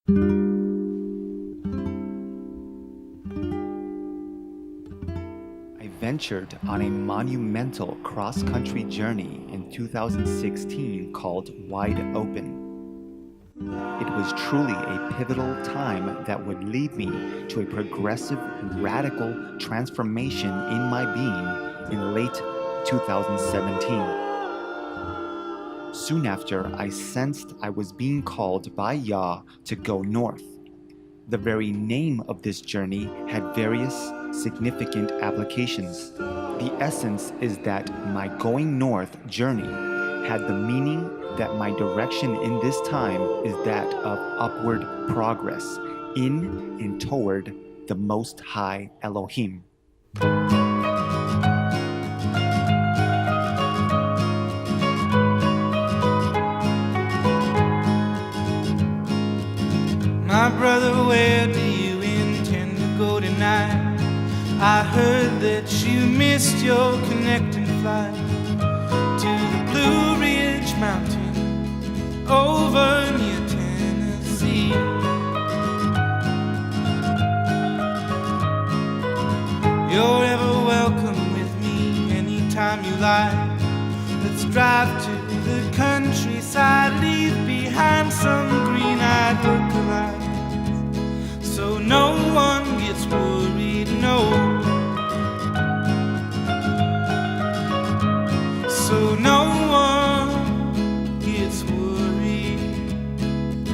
I ventured on a monumental cross-country journey in 2016 called Wide Open. It was truly a pivotal time that would lead me to a progressive, radical transformation in my being in late 2017. Soon after, I sensed I was being called by Yah to go north. The very name of this journey had various significant applications. The essence is that my going north journey had the meaning that my direction in this time is that of upward progress in and toward the Most High Elohim. My brother, where do you intend to go tonight? I heard that you missed your connecting flight to the Blue Ridge Mountain over near Tennessee. You're ever welcome with me anytime you like. Let's drive to the countryside, leave behind some green-eyed lookalikes, so no one gets worried, no. So no one gets worried,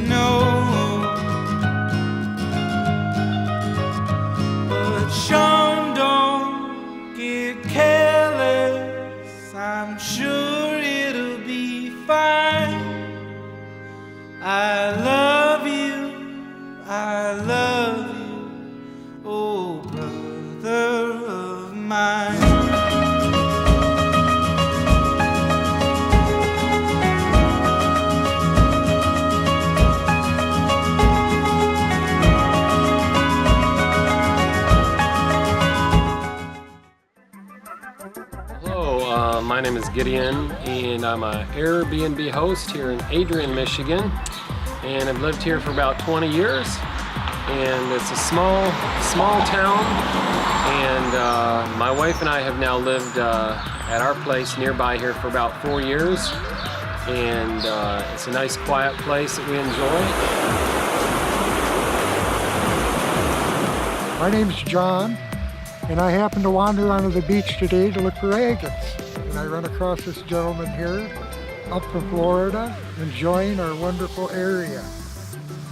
no. But Sean, don't get careless, I'm sure it'll be fine. I love you, oh brother of mine. My name is Gideon, and I'm an Airbnb host here in Adrian, Michigan, and I've lived here for about 20 years. And it's a small town, and my wife and I have now lived at our place nearby here for about 4 years, and it's a nice quiet place that we enjoy. My name's John, and I happened to wander onto the beach today to look for agates. And I run across this gentleman here, up from Florida, enjoying our wonderful area.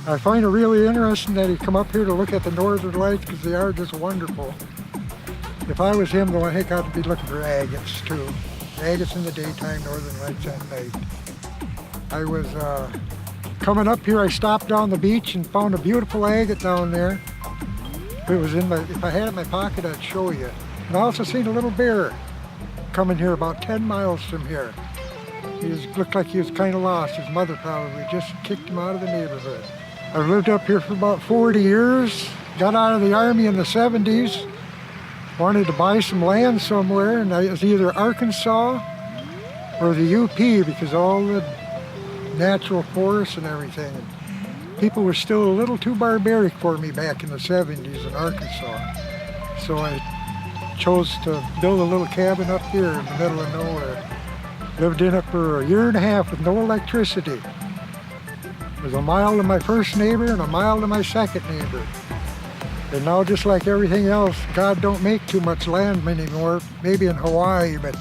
I find it really interesting that he come up here to look at the northern lights because they are just wonderful. If I was him, though, I think I'd be looking for agates too. Agates in the daytime, northern lights at night. I was coming up here, I stopped down the beach and found a beautiful agate down there. If I had it in my pocket, I'd show you. And I also seen a little bear coming here about 10 miles from here. Looked like he was kind of lost. His mother probably just kicked him out of the neighborhood. I've lived up here for about 40 years. Got out of the Army in the 70s. Wanted to buy some land somewhere, and it was either Arkansas or the UP because all the natural forests and everything. And people were still a little too barbaric for me back in the 70s in Arkansas. So I chose to build a little cabin up here in the middle of nowhere. Lived in it for a year and a half with no electricity. It was a mile to my first neighbor and a mile to my second neighbor. And now, just like everything else, God don't make too much land anymore, maybe in Hawaii, but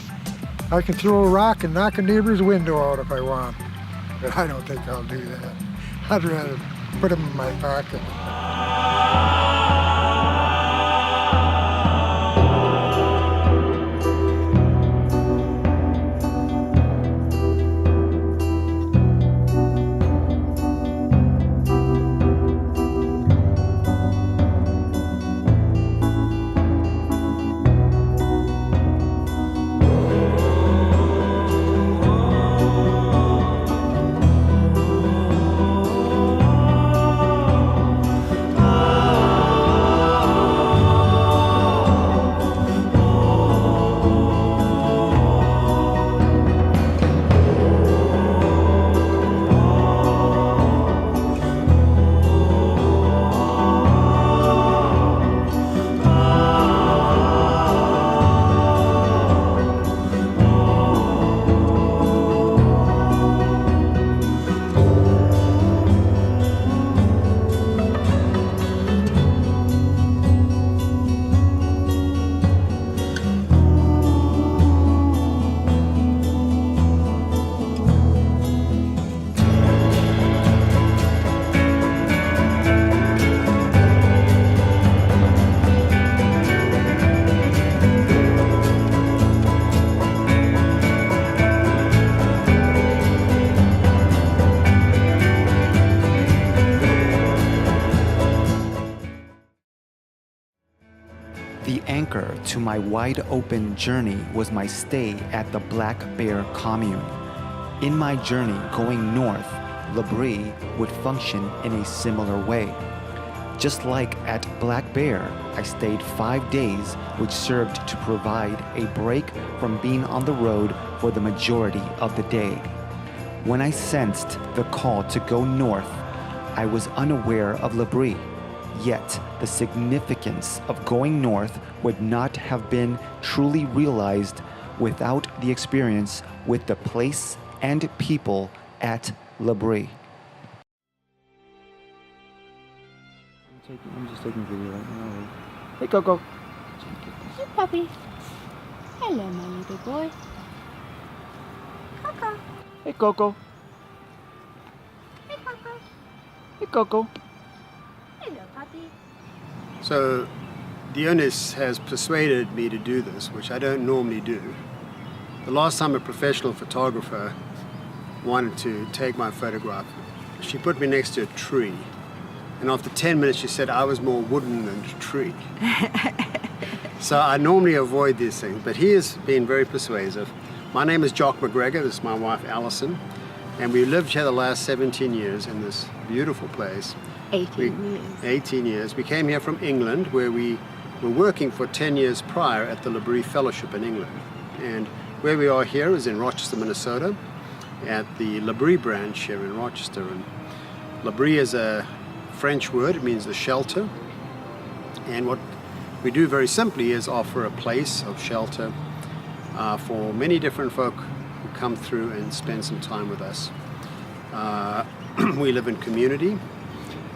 I can throw a rock and knock a neighbor's window out if I want. But I don't think I'll do that. I'd rather put them in my pocket. The anchor to my wide-open journey was my stay at the Black Bear commune. In my journey going north, L'Abri would function in a similar way. Just like at Black Bear, I stayed 5 days, which served to provide a break from being on the road for the majority of the day. When I sensed the call to go north, I was unaware of L'Abri. Yet, the significance of going north would not have been truly realized without the experience with the place and people at L'Abri. I'm just taking video right now. Hey, Coco. Hey, puppy. Hello, my little boy. Coco. Hey, Coco. Hey, Coco. Hey, Coco. Hello, puppy. So Dionys has persuaded me to do this, which I don't normally do. The last time a professional photographer wanted to take my photograph, she put me next to a tree. And after 10 minutes, she said I was more wooden than a tree. So I normally avoid these things, but he has been very persuasive. My name is Jock McGregor. This is my wife, Alison. And we lived here the last 17 years in this beautiful place. 18 years. 18 years. We came here from England, where we were working for 10 years prior at the L'Abri Fellowship in England. And where we are here is in Rochester, Minnesota, at the L'Abri branch here in Rochester. And L'Abri is a French word. It means the shelter. And what we do very simply is offer a place of shelter for many different folk who come through and spend some time with us. We live in community,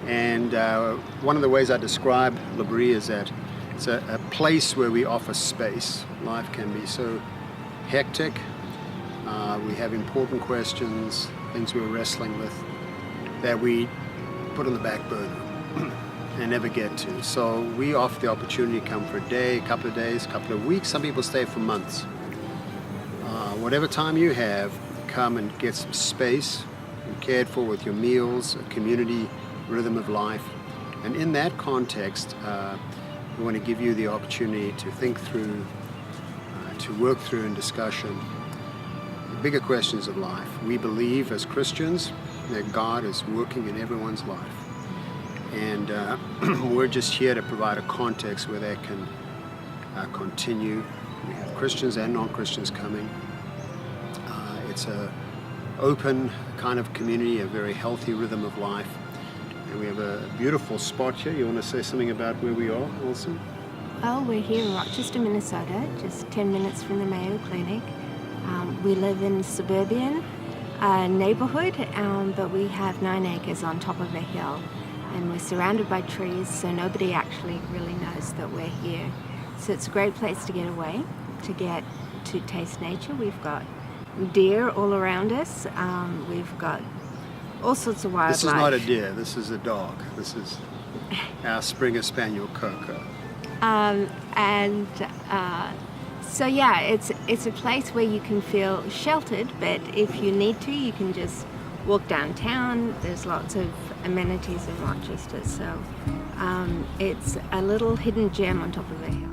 and one of the ways I describe L'Abri is that it's a place where we offer space. Life can be so hectic. We have important questions, things we're wrestling with, that we put on the back burner and never get to. So we offer the opportunity to come for a day, a couple of days, a couple of weeks. Some people stay for months. Whatever time you have, come and get some space, and cared for with your meals, a community rhythm of life. And in that context, we want to give you the opportunity to think through, to work through in discussion the bigger questions of life. We believe as Christians that God is working in everyone's life. And we're just here to provide a context where that can continue. We have Christians and non-Christians coming. It's an open kind of community, a very healthy rhythm of life. And we have a beautiful spot here. You want to say something about where we are, Wilson? Well, we're here in Rochester, Minnesota, just 10 minutes from the Mayo Clinic. We live in suburban neighborhood, but we have 9 acres on top of a hill. And we're surrounded by trees, so nobody actually really knows that we're here. So it's a great place to get away, to get to taste nature. We've got deer all around us. We've got all sorts of wildlife. This is not a deer, this is a dog. This is our Springer Spaniel, Coco. So yeah, it's a place where you can feel sheltered, but if you need to, you can just walk downtown. There's lots of amenities in Rochester, so it's a little hidden gem on top of a hill.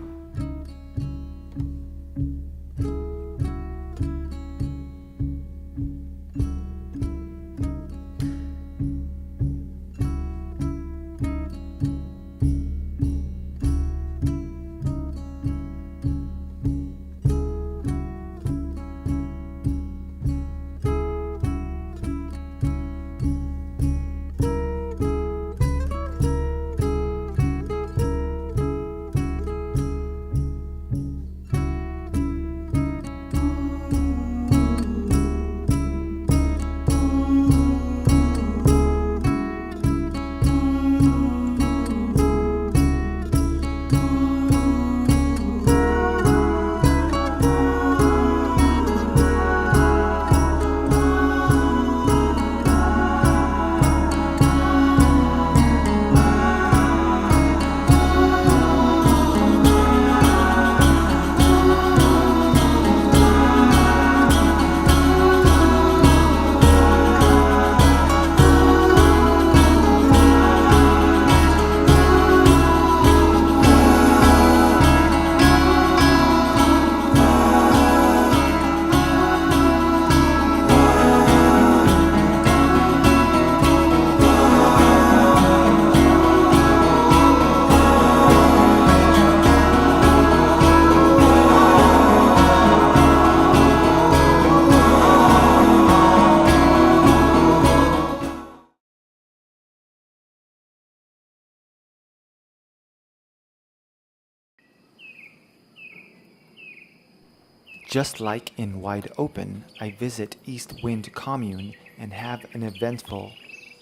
Just like in Wide Open, I visit East Wind Commune and have an eventful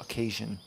occasion.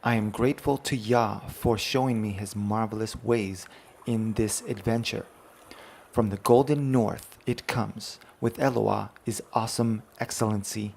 I am grateful to Yah for showing me his marvelous ways in this adventure. From the golden north it comes, with Eloah is awesome excellency.